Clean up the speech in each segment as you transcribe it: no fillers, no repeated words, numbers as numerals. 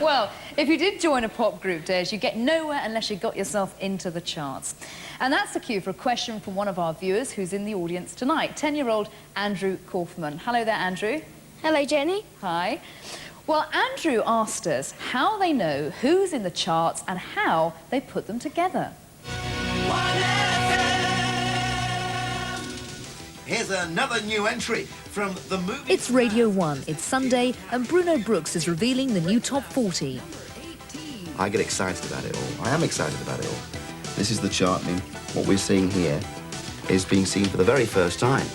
Well, if you did join a pop group, Des, you get nowhere unless you got yourself into the charts. And that's the cue for a question from one of our viewers who's in the audience tonight, 10-year-old Andrew Kaufman. Hello there, Andrew. Hello, Jenny. Hi. Well, Andrew asked us how they know who's in the charts and how they put them together. Here's another new entry from the movie... It's Radio 1, it's Sunday, and Bruno Brooks is revealing the new Top 40. I get excited about it all. I am excited about it all. This is the chart. I mean, what we're seeing here is being seen for the very first time.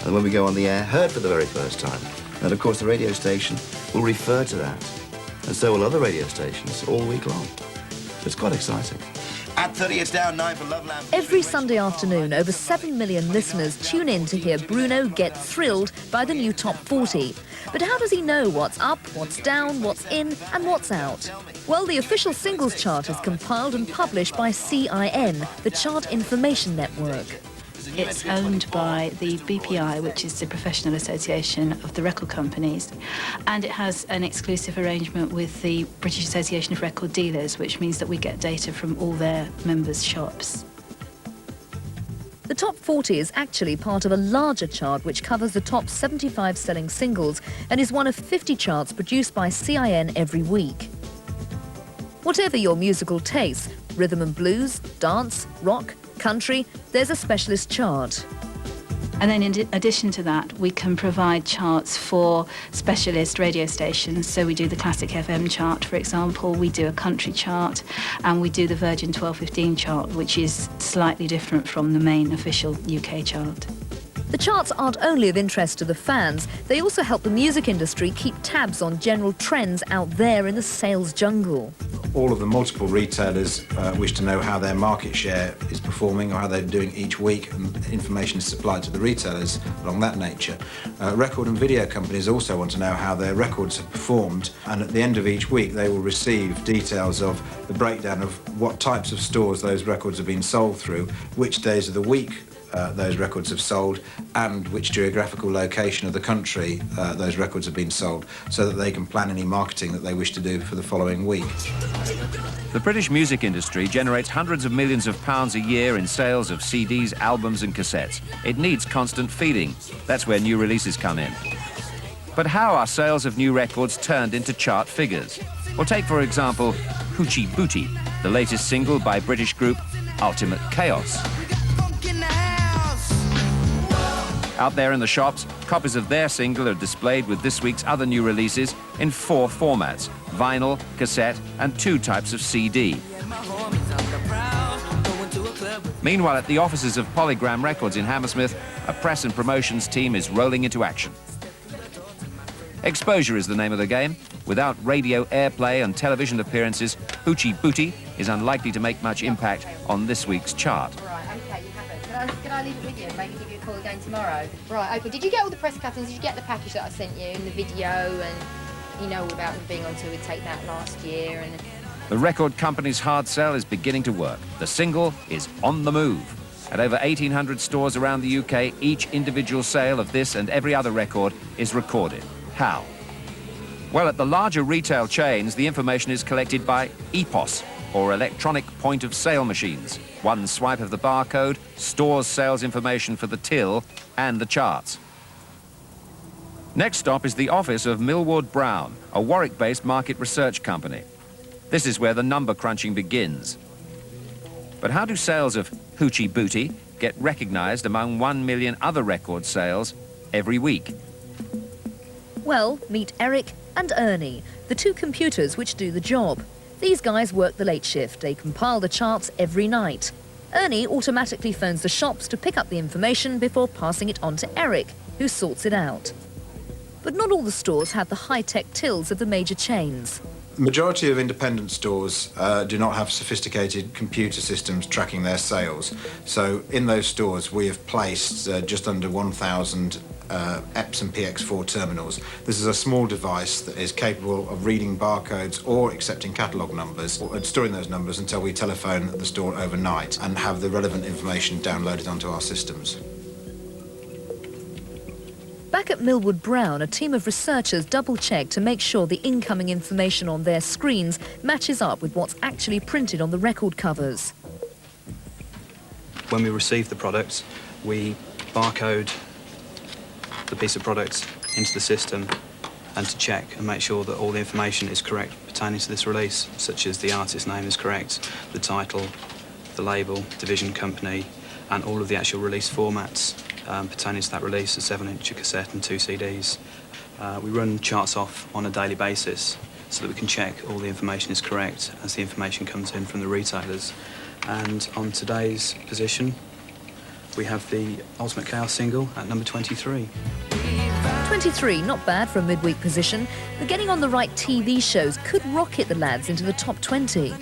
And when we go on the air, heard for the very first time. And of course, the radio station will refer to that. And so will other radio stations all week long. So it's quite exciting. At 30, it's down 9 for Loveland. Every Sunday afternoon, over 7 million listeners tune in to hear Bruno get thrilled by the new Top 40. But how does he know what's up, what's down, what's in and what's out? Well, the official singles chart is compiled and published by CIN, the Chart Information Network. It's owned by the BPI, which is the Professional Association of the Record Companies, and it has an exclusive arrangement with the British Association of Record Dealers, which means that we get data from all their members' shops. The Top 40 is actually part of a larger chart which covers the top 75 selling singles and is one of 50 charts produced by CIN every week. Whatever your musical taste, rhythm and blues, dance, rock, country, there's a specialist chart. And then in addition to that, we can provide charts for specialist radio stations. So we do the Classic FM chart, for example, we do a country chart, and we do the Virgin 1215 chart, which is slightly different from the main official UK chart. The charts aren't only of interest to the fans, they also help the music industry keep tabs on general trends out there in the sales jungle. All of the multiple retailers wish to know how their market share is performing or how they're doing each week, and information is supplied to the retailers along that nature. Record and video companies also want to know how their records have performed, and at the end of each week they will receive details of the breakdown of what types of stores those records have been sold through, which days of the week those records have sold, and which geographical location of the country those records have been sold, so that they can plan any marketing that they wish to do for the following week. The British music industry generates hundreds of millions of pounds a year in sales of CDs, albums and cassettes. It needs constant feeding. That's where new releases come in. But how are sales of new records turned into chart figures? Well, take, for example, Hoochie Booty, the latest single by British group Ultimate Chaos. Out there in the shops, copies of their single are displayed with this week's other new releases in 4 formats: vinyl, cassette and 2 types of CD. Meanwhile, at the offices of Polygram Records in Hammersmith, a press and promotions team is rolling into action. Exposure is the name of the game. Without radio airplay and television appearances, Hoochie Booty is unlikely to make much impact on this week's chart. Can I leave it with you and maybe give you a call again tomorrow? Right, OK. Did you get all the press cuttings? Did you get the package that I sent you and the video and, you know, all about them being on tour with Take That last year? And The record company's hard sell is beginning to work. The single is on the move. At over 1,800 stores around the UK, each individual sale of this and every other record is recorded. How? Well, at the larger retail chains, the information is collected by EPOS, or electronic point-of-sale machines. One swipe of the barcode stores sales information for the till and the charts. Next stop is the office of Millward Brown, a Warwick-based market research company. This is where the number crunching begins. But how do sales of Hoochie Booty get recognised among 1 million other record sales every week? Well, meet Eric and Ernie, the 2 computers which do the job. These guys work the late shift. They compile the charts every night. Ernie automatically phones the shops to pick up the information before passing it on to Eric, who sorts it out. But not all the stores have the high-tech tills of the major chains. The majority of independent stores do not have sophisticated computer systems tracking their sales. So in those stores we have placed just under 1,000 Epson PX4 terminals. This is a small device that is capable of reading barcodes or accepting catalogue numbers, or storing those numbers until we telephone the store overnight and have the relevant information downloaded onto our systems. Back at Millwood Brown, a team of researchers double-check to make sure the incoming information on their screens matches up with what's actually printed on the record covers. When we receive the product, we barcode the piece of product into the system and to check and make sure that all the information is correct pertaining to this release, such as the artist name is correct, the title, the label, division, company, and all of the actual release formats pertaining to that release, a 7-inch cassette and 2 CDs. We run charts off on a daily basis so that we can check all the information is correct as the information comes in from the retailers. And on today's position, we have the Ultimate Chaos single at number 23. 23, not bad for a midweek position, but getting on the right TV shows could rocket the lads into the top 20.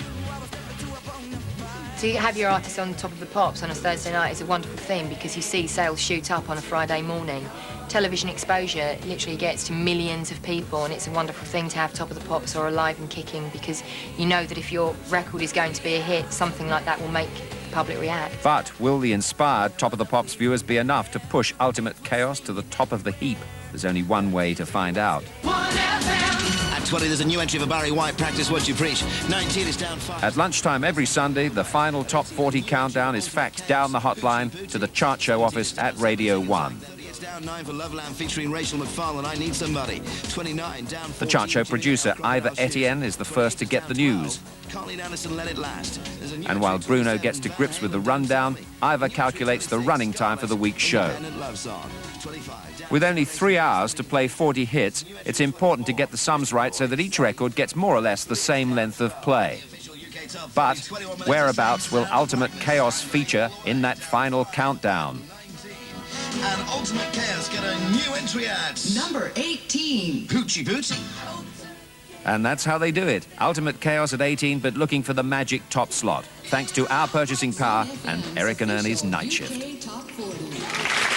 To have your artist on top of the pops on a Thursday night is a wonderful thing because you see sales shoot up on a Friday morning. Television exposure literally gets to millions of people, and it's a wonderful thing to have Top of the Pops or Alive and Kicking, because you know that if your record is going to be a hit, something like that will make the public react. But will the inspired Top of the Pops viewers be enough to push Ultimate Chaos to the top of the heap? There's only one way to find out. At 20, there's a new entry for Barry White, Practice What You Preach. 19 is down 5. At lunchtime every Sunday, the final Top 40 countdown is faxed down the hotline to the chart show office at Radio 1. It's down 9 for Loveland featuring Rachel McFarlane, I Need Somebody. 29 down 14. The chart show producer, Ivor Etienne, is the first to get the news. Colleen Anderson, Let It Last. And while Bruno gets to grips with the rundown, Ivor calculates the running time for the week's show. With only 3 hours to play 40 hits, it's important to get the sums right so that each record gets more or less the same length of play. But whereabouts will Ultimate Chaos feature in that final countdown? And Ultimate Chaos get a new entry at number 18. Hoochie Bootsy. And that's how they do it. Ultimate Chaos at 18, but looking for the magic top slot, thanks to our purchasing power and Eric and Ernie's night shift. UK Top 40.